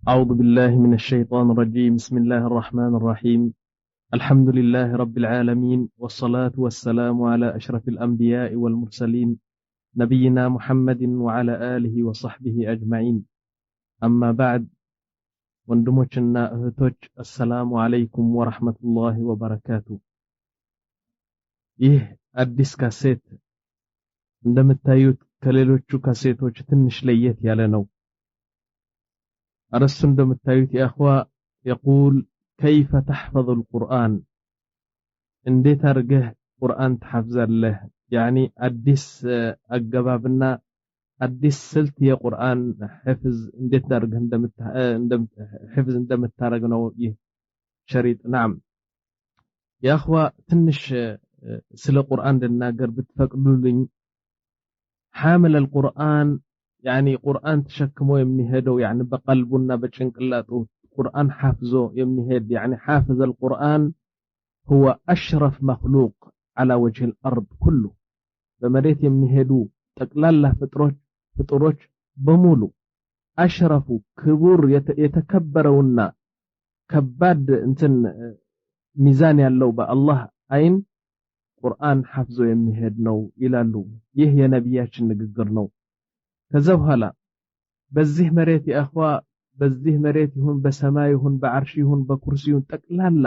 أعوذ بالله من الشيطان الرجيم. بسم الله الرحمن الرحيم. الحمد لله رب العالمين، والصلاة والسلام على أشرف الأنبياء والمرسلين نبينا محمد وعلى آله وصحبه أجمعين. أما بعد، ወንድሞችና እህቶች السلام عليكم ورحمة الله وبركاته። ይህ አዲስ ካሴት እንደምታዩት ከሌሎቹ ካሴቶች ትንሽ ለየት ያለ ነው። أرسل እንደምታዩት يا أخوة يقول كيف تحفظ القرآن؟ እንዴት አድርገህ ቁርአን ትሐፍዛለህ? يعني አዲስ አገባብና አዲስ ስልት የቁርአን حفظ እንዴት አድርገህ حفظ እንደምታረግ ነው ይህ ሸሪጥ። نعم يا أخوة ትንሽ ስለ ቁርአን እንድናገር ብትፈቅዱልኝ። حامل القرآن يعني قرآن تشكمه يمهدو، يعني بقلبنا بچنقلاطو قرآن حافظه يمهد، يعني حافظ القرآن هو أشرف مخلوق على وجه الأرض كله. بمريت يمهدو تقلاله فطروች በሙሉ أشرف كبور يتكبرውና ከባድ እንትን ሚዛን ያለው በአላህ አይን ቁርአን حافظه يمهد ነው ይላሉ። ይህ የነብያችን ንግግር ነው። ከዛ በኋላ በዚህ መሬት ያخዋ በዚህ መሬት ይሁን በሰማይ ይሁን በአርሽ ይሁን በኩርሲ ይሁን ጠቅላላ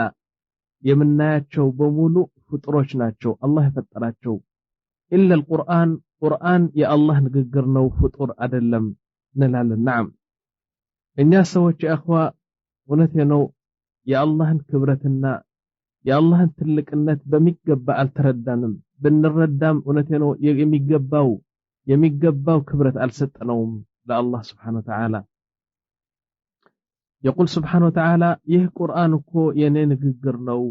የምናያቸው በሙሉ ፍጥሮች ናቸው፣ አላህ የፈጠራቸው። ኢላ القرآن ቁርአን የአላህ ንግግር ነው፣ ፍጡር አይደለም እንላለን። نعم እኛ ሰዎች ያخዋ እውነቴ ነው የአላህን ክብረትና የአላህን ትልቅነት በሚገባ አልተረዳንም። ብንረዳም እውነቴ ነው የሚገባው ክብረት አልሰጠነውም ለአላህ Subhanahu Wa Ta'ala። يقول سبحانه وتعالى ይህ ቁርአን እኮ የኔ ንግግር ነው፣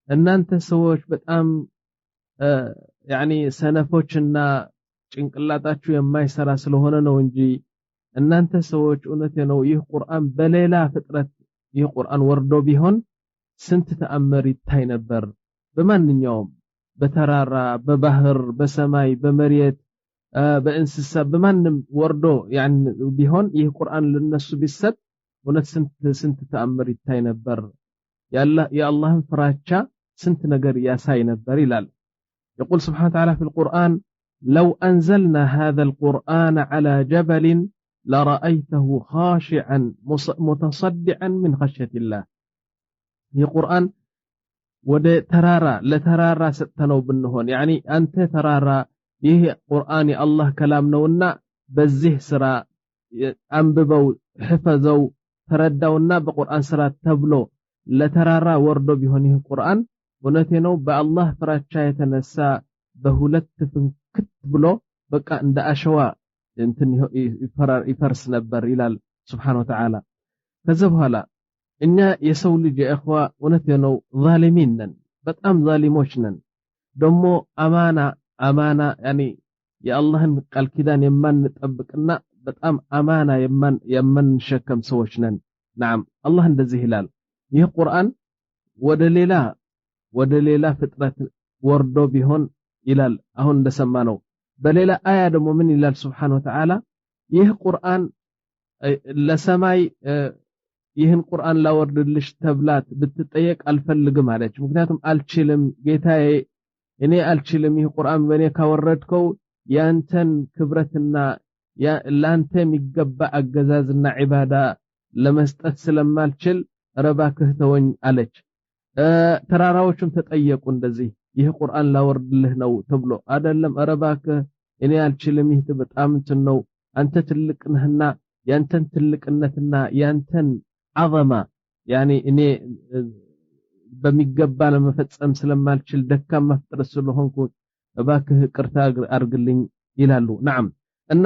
እናንተ ሰዎች በጣም يعني ሰነፎችና ጭንቅላታችሁ የማይሰራ ስለሆነ ነው እንጂ እናንተ ሰዎች እውነቴ ነው ይህ ቁርአን በሌላ ፍጥረት ይህ ቁርአን ወርዶ ቢሆን ስንት ተአምር ይታይ ነበር። በማንኛውም በተራራ በባህር በሰማይ በመሬት በእንስሳ በማንም ወርዶ يعني ቢሆን ይህ ቁርአን ለነሱ ቢሰጥ እውነት ስንት ተአምር ይታይ ነበር። የአላህን ፍራቻ ስንት ነገር ያሳይ ነበር ይላል። يقول سبحانه وتعالى في القرآن لو أنزلنا هذا القرآن على جبل لرأيته خاشعا متصدعا من خشية الله. ይህ ቁርአን ወደ ተራራ ለተራራ ሰጥተነው ብንሆን يعني አንተ ተራራ ይህ ቁርአን የአላህ ከላም ነውና በዚህ ስራ አንብበው حفظው ተረዳውና በቁርአን ስራ ተብሎ ለተራራ ወርዶ ቢሆን ይህ ቁርአን እውነቴ ነው በአላህ ፍራቻ የተነሳ በሁለት ፍንክት ብሎ በቃ እንደ አሸዋ እንትን ይፈርስ ነበር ይላል Subhanahu Wa Ta'ala። ከዛ በኋላ እኛ የሰው ልጅ የእخዋ እውነቴ ነው ዛሊሚን ነን፣ በጣም ዛሊሞች ነን። ደሞ አማና يعني የአላህን ቃል ኪዳን የማንጠብቅና በጣም አማና የማንሸከም ሰዎች ነን። نعم አላህ እንደዚህ ይላል። ይህ ቁርአን ወደ ሌላ ፍጥረት ወርዶ ቢሆን ይላል አሁን እንደሰማነው። በሌላ አያ ደግሞ ምን ይላል Subhanahu Wa Ta'ala? ይህ ቁርአን ለሰማይ ይህን ቁርአን ላወርድልሽ ተብላት ብትጠየቅ አልፈልግም አለች። ምክንያቱም አልችልም ጌታዬ እኔ አልችልም፣ ይህ ቁርአን በእኔ ካወረድከው ያንተን ክብረትና ላንተ የሚገባ አገዛዝና ዒባዳ ለመስጠት ስለማልችል ረባክህ ተወኝ አለች። ተራራዎችም ተጠየቁ እንደዚህ ይህ ቁርአን ላወርድልህ ነው ተብሎ አይደለም ረባክህ እኔ አልችልም፣ ይህ በጣም ነው አንተ ትልቅ ነህና ያንተን ትልቅነትና ያንተን عظمه يعني እኔ በሚገባ ለመፈጸም ስለማልችል ደካማ ፍጥረት ስለሆንኩ እባክህ ቅርታ አርግልኝ ይላሉ። نعم እና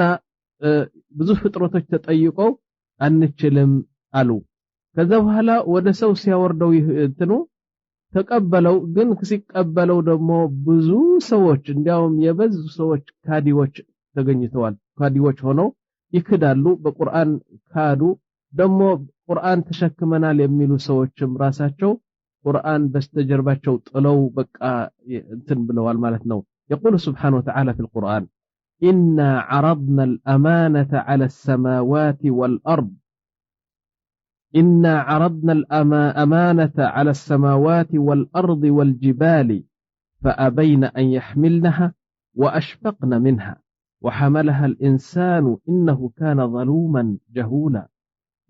ብዙ ፍጥረቶች ተጠይቀው አንችልም አሉ። ከዛ በኋላ ወደ ሰው ሲያወርደው እንትኑ ተቀበለው። ግን ሲቀበለው ደግሞ ብዙ ሰዎች እንዲያውም የበዙ ሰዎች ካዲዎች ተገኝተዋል። ካዲዎች ሆነው ይክዳሉ፣ በቁርአን ካዱ። ደግሞ ቁርአን ተሸክመናል የሚሉ ሰዎችም ራሳቸው ቁርአን በስተጀርባቸው ጥለው በቃ እንትን ብለዋል ማለት ነው። يقول سبحانه وتعالى في القرآن إنا عرضنا الأمانة على السماوات والأرض إنا عرضنا الأمانة على السماوات والأرض والجبال فأبين أن يحملنها وأشفقن منها وحملها الإنسان إنه كان ظلوما جهولا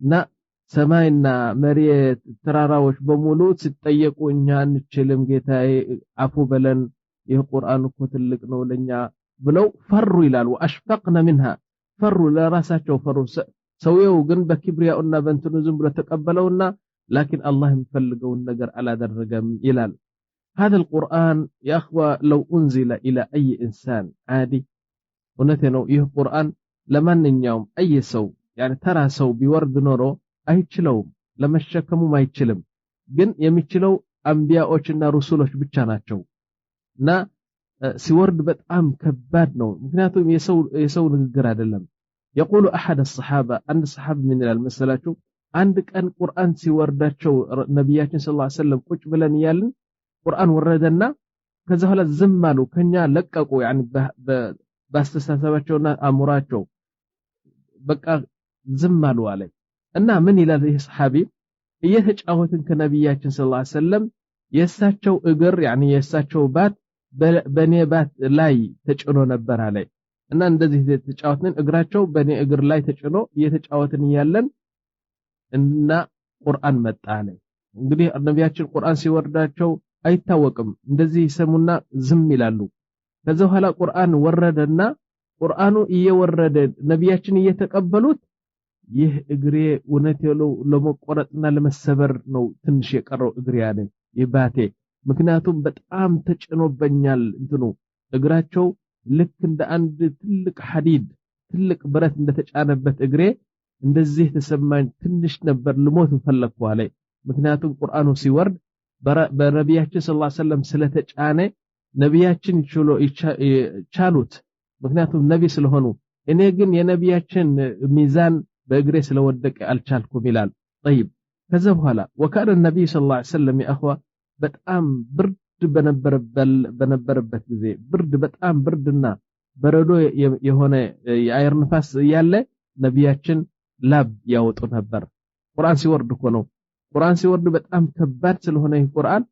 نا سماينا مريت تراراوش بمولوت ستطيقوا إنها نتشلم جيتاي عفو بلن يه قرآن كتلق نولنيا بلو فروا إلال وأشفقن منها فروا لراساتشو فروا سويو جن بكبرياؤنا بنتنو زنبلة تقبلونا لكن الله مفلقوا النجر على درجم إلال هذا القرآن يا أخوة لو أنزل إلى أي إنسان عادي ونتنو يه قرآن لمن يوم أي سو يعني ترى سو بورد نورو أي تشلو لما الشكمو ما يتشلم جن يمتشلو أنبياء وشنا رسولش بتشاناتشو نا سيورد بتأم كباد نو مكناتهم يسو نقر هذا يقول أحد الصحابة أن الصحابة من المسألة عندك أن قرآن سيورداتشو نبياتنا صلى الله عليه وسلم قج بلن يالن قرآن وردنا كذا هلا زمالو كنيا لققوا يعني باستساسباتشونا أموراتشو بقى زمالو عليه أنا من إلى ذي صحابي يتجاوتن كنبياتنا صلى الله عليه وسلم يساتشو إقر يعني يساتشو بات بني بات لاي تجعنو نبر عليه እና እንደዚህ ተጫወትን እግራቸው በኔ እግር ላይ ተጭኖ እየተጫወትን ያለን እና ቁርአን መጣለ እንግዲህ ነብያችን ቁርአን ሲወርዳቸው አይታወቅም እንደዚህ ይሰሙና ዝም ይላሉ ከዛ በኋላ ቁርአን ወረደና ቁርአኑ እየወረደ ነብያችን እየተቀበሉት ይህ እግሬ እውነት ያለው ለመቆረጥና ለመሰበር ነው ትንሽ የቀረው እግሬ ያለ ይባቴ ምክንያቱም በጣም ተጭኖበኛል እንትኑ እግራቸው ልክ እንደ አንድ ትልቅ ሐዲድ ትልቅ ብረት እንደተጫነበት እግሬ እንደዚህ ተሰማኝ ትንሽ ነበር ልሞት ፈለኩ አለ ምክንያቱም ቁርአኑ ሲወርድ በነብያችን ሰለላሁ ዐለይሂ ወሰለም ስለተጫነ ነብያችን ቻሉት ምክንያቱም ነብይ ስለሆኑ እኔ ግን የነብያችን ሚዛን በእግሬ ስለወደቀ አልቻልኩም ይላል طيب ከዛ በኋላ ወካለ ነብይ ሰለላሁ ዐለይሂ ወሰለም ያخوا በጣም ብርድ በነበረበት ጊዜ ብርድ በጣም ብርድና በረዶ የሆነ የአየር ንፋስ ያለ ነብያችን ላብ ያወጡ ነበር ቁርአን ሲወርድ እኮ ነው ቁርአን ሲወርድ በጣም ከባድ ስለሆነ ይህ ቁርአን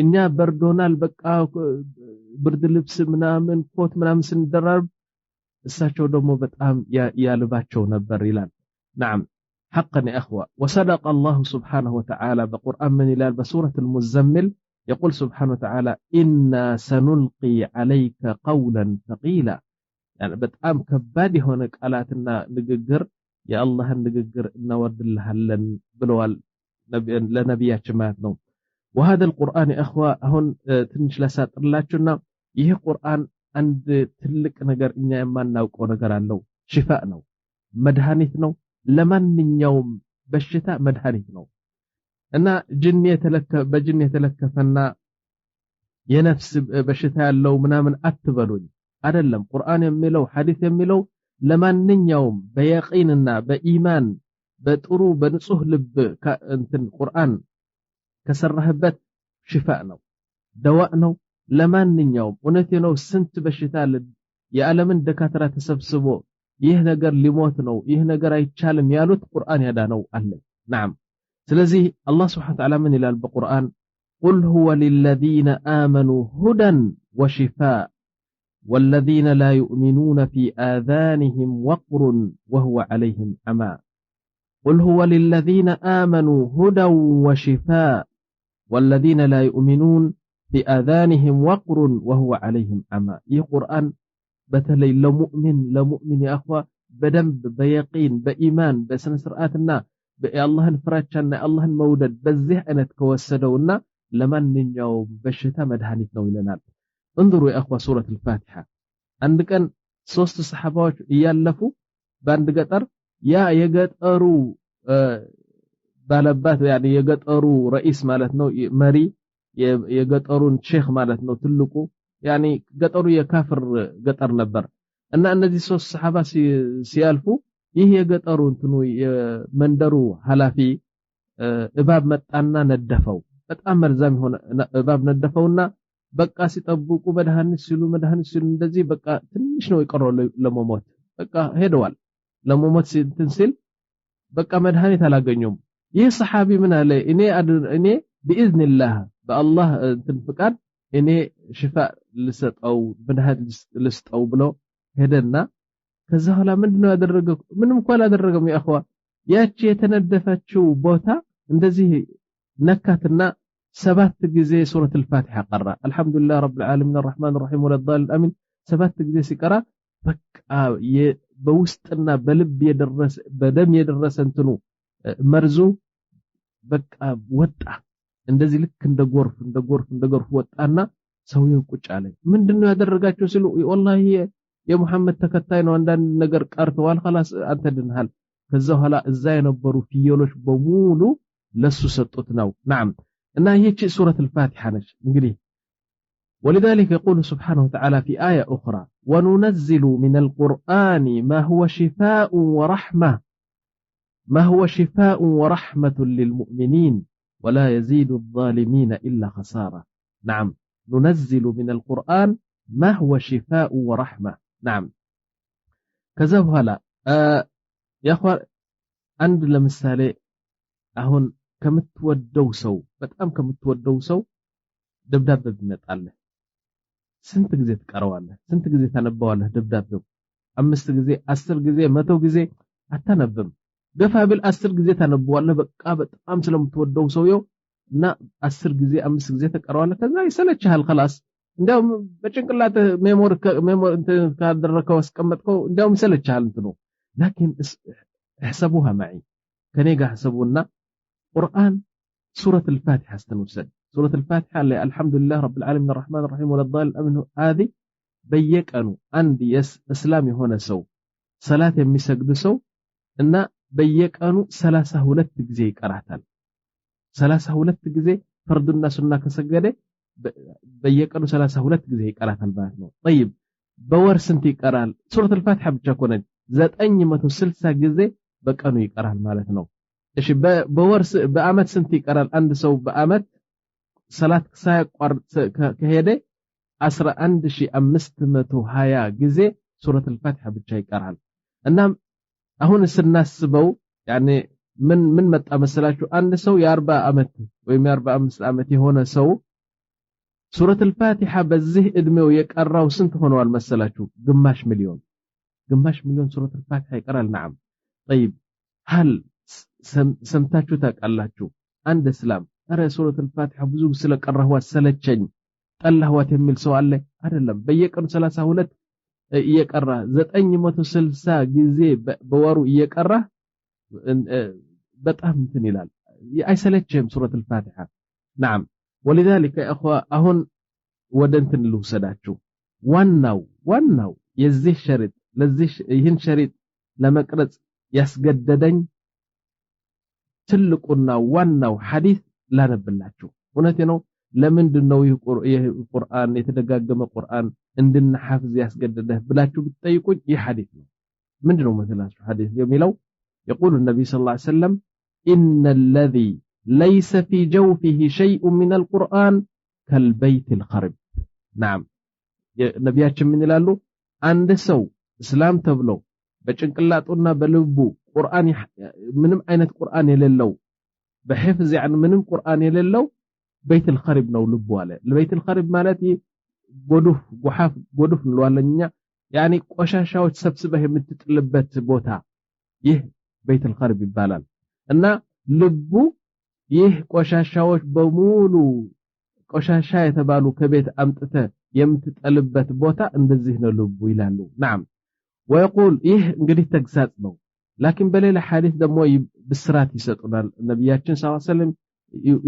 እኛ በርዶናል በቃ ብርድ ልብስ ምናምን ኮት ምናምን ስንደራርብ እሳቸው ደግሞ በጣም ያልባቸው ነበር ይላል نعم حقا يا اخوه وصدق الله سبحانه وتعالى بقرآن من الى بسوره المزمل يقول سبحانه وتعالى إنا سنلقي عليك قولا ثقيلا يعني بتأم كبادي هونك قالاتنا نغغر يا الله نغغر نورد لهلن بلوال لنبيات جماعتنا وهذا القرآن يا اخوه هون ትንሽ ላሳጥርላችሁና ይህ ቁርአን አንድ ትልቅ ነገር እኛ የማናውቀው ነገር አለው ሽፋእ ነው መድኃኒት ነው ለማንኛውም በሽታ መድኃኒት ነው እና በጅን የተለከፈና የነፍስ በሽታ ያለው ምናምን አትበሉኝ አይደለም ቁርአን የሚለው ሐዲስ የሚለው ለማንኛውም በየቂንና በኢማን በጥሩ በንጹህ ልብ እንትን ቁርአን ከሰራህበት ሽፋእ ነው ደዋእ ነው ለማንኛውም እውነቴ ነው ስንት በሽታ የዓለምን ደካትራ ተሰብስቦ ይህ ነገር ሊሞት ነው ይህ ነገር አይቻልም ያሉት ቁርአን ያዳነው አለ نعم ስለዚህ አላህ Subhanahu Wa Ta'ala ምን ይላል በቁርአን قل هو للذين آمنوا هدى وشفاء والذين لا يؤمنون في آذانهم وقر وهو عليهم عمى قل هو للذين آمنوا هدى وشفاء والذين لا يؤمنون في آذانهم وقر وهو عليهم عمى ይህ ቁርአን በተለይ ለሙእሚን يا اخوه በደንብ በየቂን በኢማን በስነ ስርዓትና በአላህን ፍራቻና አላህን መውደድ በዚህ አይነት ከወሰደውና ለማንኛውም በሽታ መድኃኒት ነው ይለናል انظروا يا اخوه سوره الفاتحه አንድ ቀን ሶስት ሰሃባዎች እያለፉ በአንድ ገጠር ያ የገጠሩ ባለባት يعني የገጠሩ رئيس ማለት ነው መሪ የገጠሩን ሼክ ማለት ነው ትልቁ يعني ገጠሩ የካፍር ገጠር ነበር እና እነዚህ ሶስት ሰሃባ ሲያልፉ ይህ የገጠሩ እንትኑ የመንደሩ ሐላፊ እባብ መጣና ነደፈው በጣም መርዛም ሆነ እባብ ነደፈውና በቃ ሲጠብቁ መድኃኒት ሲሉ እንደዚህ በቃ ትንሽ ነው የቀረው ለመሞት በቃ ሄደዋል ለመሞት እንትን ሲል በቃ መድኃኒት አላገኙም ይህ ሰሓቢ ምን አለ እኔ بإذن الله በአላህ ፍቃድ እኔ ሽፋ ልሰጠው ብንሃት ልስጠው ብሎ ሄደና ከዛ ኋላ ምንድነው ያደረገው ምንም እንኳን አላደረገም ያ اخوا ያቺ የተነደፈችው ቦታ እንደዚህ ነካትና 7 ጊዜ ሱረት الفاتحه ቀራ الحمدلله رب العالمين الرحمن الرحيم ولا الضالين امين 7 ጊዜ ሲቀራ በቃ በውስጥና በልብ የደረሰ በደም የደረሰ እንትኑ መርዙ በቃ ወጣ እንደዚህ ልክ እንደ ጎርፍ ወጣና ሰውየው ቁጭ አለ ምንድነው ያደረጋቸው ሲሉ والله የሙሐመድ ተከታይ ነው አንዳንድ ነገር ቀርተዋል خلاص አንተ ድንሃል ከዛ ኋላ እዛ የነበሩ ፍየሎች በሙሉ ለሱ ሰጡት ነው نعم እና ይህች ሱረት الفاتحه ነች እንግዲህ ولذلك يقول سبحانه وتعالى في آية أخرى وننزل من القرآن ما هو شفاء ورحمة للمؤمنين ولا يزيد الظالمين إلا خسارة نعم ننزل من القرآن ما هو شفاء ورحمة نعم كذب هلا يا أخوان عند لمثالي أهون كمتودو سو بتأم كمتودو سو دبداب بمطاله ስንት ጊዜ ትቀርዋለህ ስንት ጊዜ ታነባዋለህ ደብዳቤው 5 ጊዜ 10 ጊዜ 100 ጊዜ አታነብም ገፋብል 10 ጊዜ ታነባዋለህ በቃ በጣም ስለምትወደው ሰውየው እና 10 ጊዜ 5 ጊዜ ተቀርዋለህ ከዛ ይሰለችሃል خلاص እንዴው በጭንቅላት ሜሞሪ ካደረከው አስቀመጥከው እንዴው ይሰለችሃል እንትኑ لكن احسبوها معي ከኔ ጋር حسبونا ቁርአን سورة الفاتحة استنوسد سورة الفاتحة اللي الحمد لله رب العالمين الرحمن الرحيم ولا الضالين امين هذه بيقنوا عندي اسلامي هنا سو صلاه የሚሰግድ ሰው እና በየቀኑ 32 ጊዜ ይቀራታል 32 ጊዜ ፈርዱና ሱና ከሰገደ በየቀኑ 32 ጊዜ ይቀራታል ማለት ነው طيب በወር ስንት ይቀራል ሱረቱ الفاتحة ብቻ ኮነ 960 ጊዜ በቀኑ ይቀራል ማለት ነው እሺ በወር በአመት ስንት ይቀራል አንድ ሰው በአመት ሰላት ሳይቋርጥ ከሄደ 11520 ጊዜ ሱረቱ الفاتحة ብቻ ይቀራል እና አሁን ስናስበው ያኔ ምን መጣ መሰላችሁ አንድ ሰው የ40 አመት ወይም የ45 አመት የሆነ ሰው ሱረቱ الفاتحة በዚህ እድሜው የቀራው ስንት ሆነዋል መሰላችሁ ግማሽ ሚሊዮን ሱረቱ الفاتحة ይቀራል نعم طيب هل ሰምታችሁ ታውቃላችሁ አንድ እስላም አረ ሱረቱ الفاتحة ብዙ ስለቀራው ሰለቸኝ ጠላህዋት የሚል ሰው አለ አይደለም በየቀኑ 32 እየቀራ 960 ጊዜ በወሩ እየቀራ በጣም እንትን ይላል አይሰለችም ሱረቱ الفاتحة نعم ولذلك يا اخوه አሁን ወደ እንትን ልውሰዳችሁ ዋናው የዚህ ሸሪጥ ለዚህ ይህን ሸሪጥ ለመቅረጽ ያስገደደኝ ትልቁና ዋናው ሐዲስ ላነብላችሁ እውነቴ ነው ለምንድነው ይህ ቁርአን የተደጋገመ ቁርአን እንድንሐፍዝ ያስገደደህ ብላችሁ ብትጠይቁኝ ይህ ሐዲስ ነው ምንድነው መሰላችሁ ሐዲስ የሚለው يقول النبي صلى الله عليه وسلم إن الذي ليس في جوفه شيء من القرآن كالبيت الخرب نعم ነብያችን ምን ይላሉ አንድ ሰው እስላም ተብሎ በጭንቅላቱና በልቡ ቁርአን ምንም አይነት ቁርአን የሌለው በህፍዝ يعني ምንም ቁርአን የሌለው ቤት الخرب ነው ልቡ አለ ለቤት الخرب ማለት ጎዱፍ እንለዋለኛ يعني ቆሻሻዎች ሰብስበህ የምትጥልበት ቦታ ይህ ቤት الخرب ይባላል እና ልቡ ይህ ቆሻሻዎች በሙሉ ቆሻሻ የተባሉ ከቤት አምጥተ የምትጠልበት ቦታ እንደዚህ ነው ልቡ ይላሉ نعم ويقول ይህ እንግዲህ ተግሳጽ ነው لكن በሌላ ሐዲስ ደግሞ ብስራት ይሰጡናል ነብያችን ሰለላሁ ዐለይሂ ወሰለም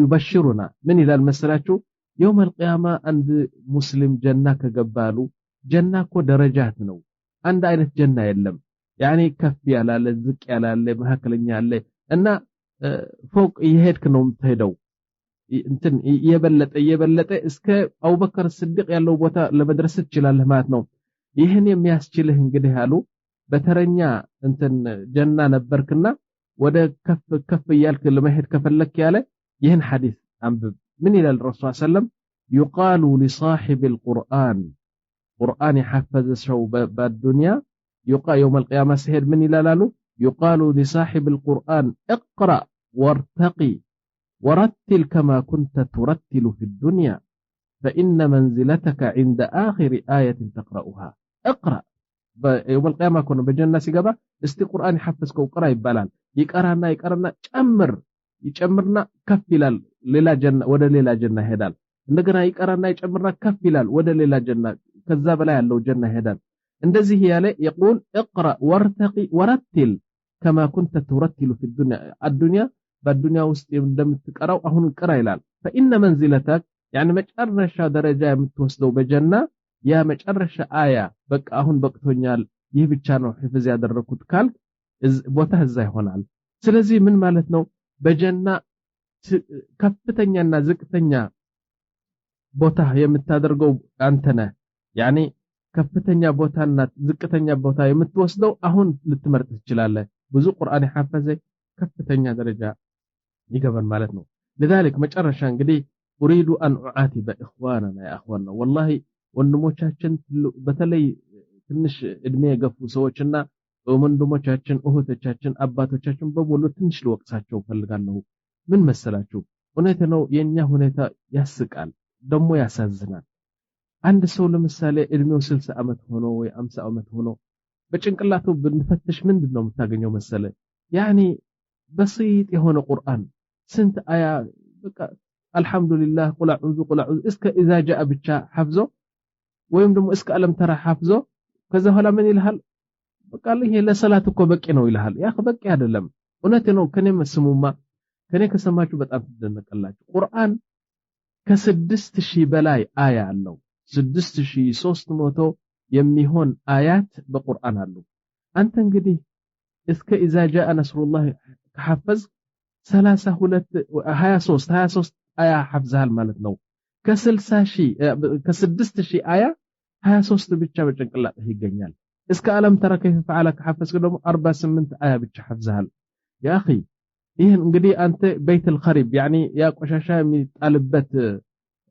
ይበሽሩና ምን ይላል መሰላችሁ يوم القيامه አንድ ሙስሊም ጀና ከገባሉ ጀና እኮ ደረጃት ነው አንድ አይነት ጀና የለም يعني ከፍ ያላለ ዝቅ ያላለ መሐከለኛ ያለ እና ፎቅ ይሄድክ ነው የምትሄደው እንትን የበለጠ እስከ አቡበከር ስዲቅ ያለው ቦታ ለመድረስ ይችላል ማለት ነው ይሄን የሚያስችልህ እንግዲህ ያሉ በተረኛ እንትን ጀና ነበርክና ወደ ከፍ ያልክ ለመሄድ ከፈለክ ያለ ይሄን ሐዲስ አንብብ ምን ይላል ረሱል ሰለም يقال لصاحب القرآن قرآن يحفظ شو بالدنيا يقال يوم القيامة سهر من يلالو يقال لصاحب القرآن اقرأ وارتقي ورتل كما كنت ترتل في الدنيا فإن منزلتك عند آخر آية تقرأها اقرأ يوم القيامة كنا بجنة سيقبا استي قرآن يحفظك وقرأ يبالان يقرأنا يጨምርና ከፍ ይላል ሌላ ጀና ወደ ሌላ ጀና ይሄዳል እንደገና ይቀራና ይጨምርና ከፍ ይላል ወደ ሌላ ጀና ከዛ በላይ ያለው ጀና ይሄዳል እንደዚህ ያለ يقول اقرأ وارتقي ورتل كما كنت ترتل في الدنيا በዱንያ ውስጥ እንደምትቀራው አሁን ቅራ ይላል فإن منزلتك يعني መጨረሻ ደረጃ የምትወስደው በጀና ያ መጨረሻ አያ በቃ አሁን በቅቶኛል ይህ ብቻ ነው ህፍዝ ያደረኩት ካል ቦታ እዛ ይሆናል ስለዚህ ምን ማለት ነው በጀና ከፍተኛና ዝቅተኛ ቦታ የምታደርገው አንተ ነህ يعني ከፍተኛ ቦታና ዝቅተኛ ቦታ የምትወስደው አሁን ልትመርጥ ትችላለህ ብዙ ቁርአን ያፈዘ ከፍተኛ ደረጃ ይገባል ማለት ነው لذلك መጨረሻ እንግዲህ اريد ان اعاتب اخواننا يا اخواننا والله ወንድሞቻችን በተለይ ትንሽ እድሜ የገፉ ሰዎችና ወንድሞቻችን እህቶቻችን አባቶቻችን በሙሉ ትንሽ ልወቅሳቸው ፈልጋለሁ ምን መሰላችሁ እውነት ነው የኛ ሁኔታ ያስቃል ደሞ ያሳዝናል አንድ ሰው ለምሳሌ እድሜው 60 አመት ሆኖ ወይ 50 አመት ሆኖ በጭንቅላቱ ብንፈትሽ ምንድነው የምታገኘው መሰለ يعني بسيط የሆነ ቁርአን ስንት አያ በቃ አልহামዱሊላህ ቁል አዑዙ እስከ اذا جاء ብቻ حفظه ወይም ደግሞ እስከ አለም ተራ حفظه ከዛ ኋላ ምን ይልሃል በቃ ይሄ ለሰላት እኮ በቂ ነው ይልሃል ያ በቂ አይደለም እውነት ነው ከኔ መስሙማ ከኔ ከሰማችሁ በጣም ትደነቀላችሁ ቁርአን ከ6000 በላይ አያ አለው 6300 የሚሆን አያት በቁርአን አሉ አንተ እንግዲህ እስከ اذا جاء نصر الله ከሐፈዝ 23 አያ حفظሃል ማለት ነው ከ6000 አያ 23 ብቻ በጭንቅላትህ ይገኛል እስከ ዓለም ተረከ ፈዓለ ከሐፈዝክ ደግሞ 48 አያ ብቻ حفظሃል يا اخي ይሄን እንግዲህ አንተ ቤት الخريب يعني ያ ቆሻሻ የሚጣልበት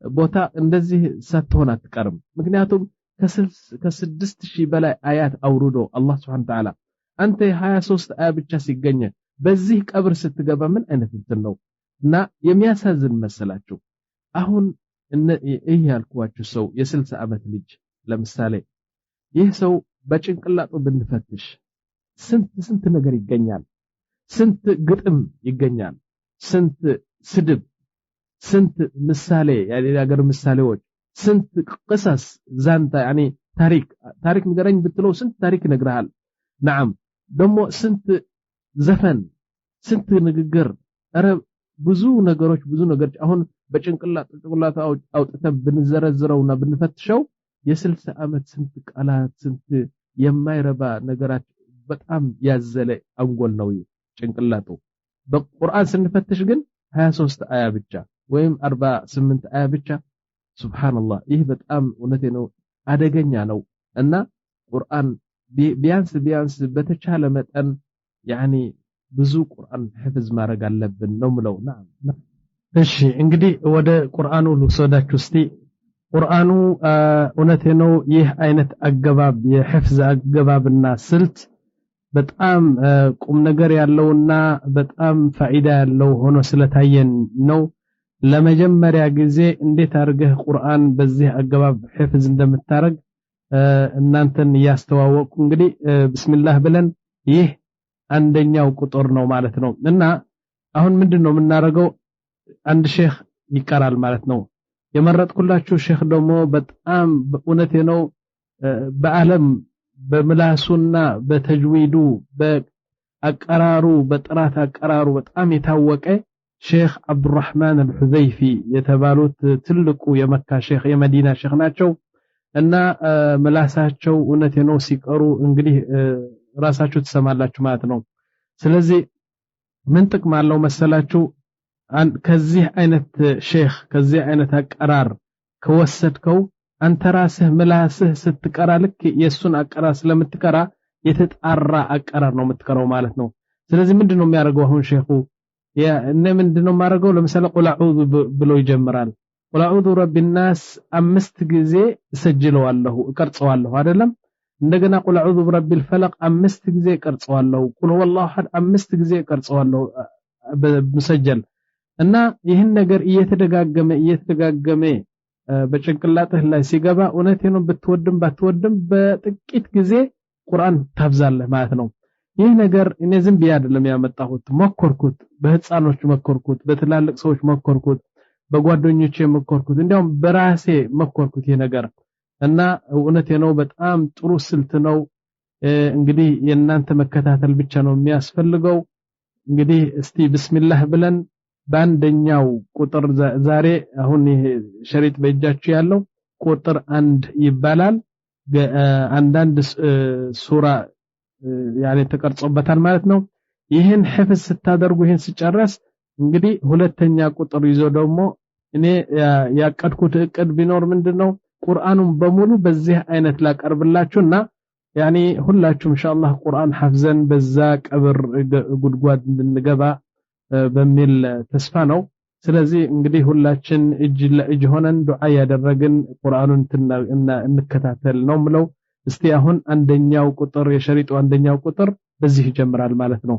ቦታ እንደዚህ ሳትሆን አትቀርም ምክንያቱም ከ6000 በላይ አያት አውርዶ አላህ Subhanahu Ta'ala አንተ 23 አያ ብቻ ሲገኘ በዚህ ቀብር ስትገባ ምን አይነት እንትን ነው እና የሚያሳዝን መሰላችሁ አሁን ይሄ ያልኳችሁ ሰው የ60 አመት ልጅ ለምሳሌ ይህ ሰው በጭንቅላቱ ብንፈትሽ ስንት ነገር ይገኛል ስንት ግጥም ይገኛል ስንት ስድብ ስንት ምሳሌ ያለ ሀገር ምሳሌዎች ስንት قصص ዛንታ يعني ታሪክ ንገረኝ ብትለው ስንት ታሪክ ይነግራል نعم ደሞ ስንት ዘፈን ስንት ንግግር አረ ብዙ ነገሮች አሁን በጭንቅላቱ አውጥተን ብንዘረዝረውና ብንፈትሸው የ60 አመት ስንት ቃላት ስንት የማይረባ ነገራት በጣም ያዘለ አንጎል ነው ጭንቅላቱ በቁርአን ስንፈትሽ ግን 23 አያ ብቻ ወይም 48 አያ ብቻ ሱብሃንአላህ ይህ በጣም እውነቴ ነው አደገኛ ነው እና ቁርአን ቢያንስ በተቻለ መጠን يعني ብዙ ቁርአን ህፍዝ ማድረግ አለብን ነው ምለውና እሺ እንግዲህ ወደ ቁርአኑ ልውሰዳችሁ እስቲ ቁርአኑ እውነቴ ነው ይህ አይነት አገባብ የህፍዝ አገባብና ስልት በጣም ቁም ነገር ያለውና በጣም ፋይዳ ያለው ሆኖ ስለታየን ነው ለመጀመሪያ ጊዜ እንዴት አድርገህ ቁርአን በዚህ አገባብ ህፍዝ እንደምታረግ እናንተን ያስተዋወቁ እንግዲህ ቢስሚላህ ብለን ይህ አንደኛው ቁጥር ነው ማለት ነው እና አሁን ምንድነው የምናረገው አንድ ሼክ ይቀራል ማለት ነው የመረጥኩላችሁ ሼክ ደግሞ በጣም በእውነቴ ነው በአለም በምላሱና በተጅዊዱ በአቀራሩ በጥራት አቀራሩ በጣም የታወቀ ሼክ አብዱራህማን አልሁዘይፊ የተባሉት ትልቁ የመካ ሼክ የመዲና ሼክ ናቸው እና ምላሳቸው እውነቴ ነው ሲቀሩ እንግዲህ ራሳችሁ ተሰማላችሁ ማለት ነው ስለዚህ ምን ጥቅም አለው መሰላችሁ ከዚህ አይነት ሼክ ከዚህ አይነት አቀራር ከወሰድከው አንተ ራስህ ምላስህ ስትቀራ ልክ የሱን አቀራር ስለምትቀራ የተጣራ አቀራር ነው የምትቀራው ማለት ነው ስለዚህ ምንድነው የሚያደርገው አሁን ሼኹ ምንድነው ማረገው ለምሳሌ ቁል አዑዙ ብሎ ይጀምራል ቁል አዑዙ ረቢናስ 5 ጊዜ እሰጅለዋለሁ እቀርጸዋለሁ አይደለም እንደገና ቁል አዑዙ ብረቢል ፈለቅ 5 ጊዜ እቀርጸዋለሁ ቁል ሁወላሁ አሐድ 5 ጊዜ እቀርጸዋለሁ በመሰጀል እና ይህን ነገር እየተደጋገመ በጭንቅላትህ ላይ ሲገባ እውነቴ ነው ብትወድም ባትወድም በጥቂት ጊዜ ቁርአን ታብዛለህ ማለት ነው። ይህ ነገር እኔ ዝም ብዬ አይደለም ያመጣሁት፣ መኮርኩት፣ በህፃኖች መኮርኩት፣ በትላልቅ ሰዎች መኮርኩት፣ በጓደኞቼ መኮርኩት፣ እንዲያውም በራሴ መኮርኩት ይህ ነገር እና እውነቴ ነው በጣም ጥሩ ስልት ነው። እንግዲህ የእናንተ መከታተል ብቻ ነው የሚያስፈልገው። እንግዲህ እስቲ ቢስሚላህ ብለን በአንደኛው ቁጥር ዛሬ አሁን ይሄ ሸሪጥ በእጃችሁ ያለው ቁጥር 1 ይባላል። አንዳንድ ሱራ ያኔ ተቀርጾበታል ማለት ነው። ይህን ሕፍዝ ስታደርጉ ይህን ሲጨረስ እንግዲህ ሁለተኛ ቁጥር ይዞ ደግሞ እኔ ያቀድኩት እቅድ ቢኖር ምንድነው ቁርአኑን በሙሉ በዚህ አይነት ላቀርብላችሁና ያኔ ሁላችሁም ኢንሻአላህ ቁርአን ሐፍዘን በዛ ቀብር ጉድጓድ እንድንገባ በሚል ተስፋ ነው። ስለዚህ እንግዲህ ሁላችን እጅ ለእጅ ሆነን ዱዓ ያደረግን ቁርአኑን እንከታተል ነው ምለው። እስቲ አሁን አንደኛው ቁጥር የሸሪጡ አንደኛው ቁጥር በዚህ ይጀምራል ማለት ነው።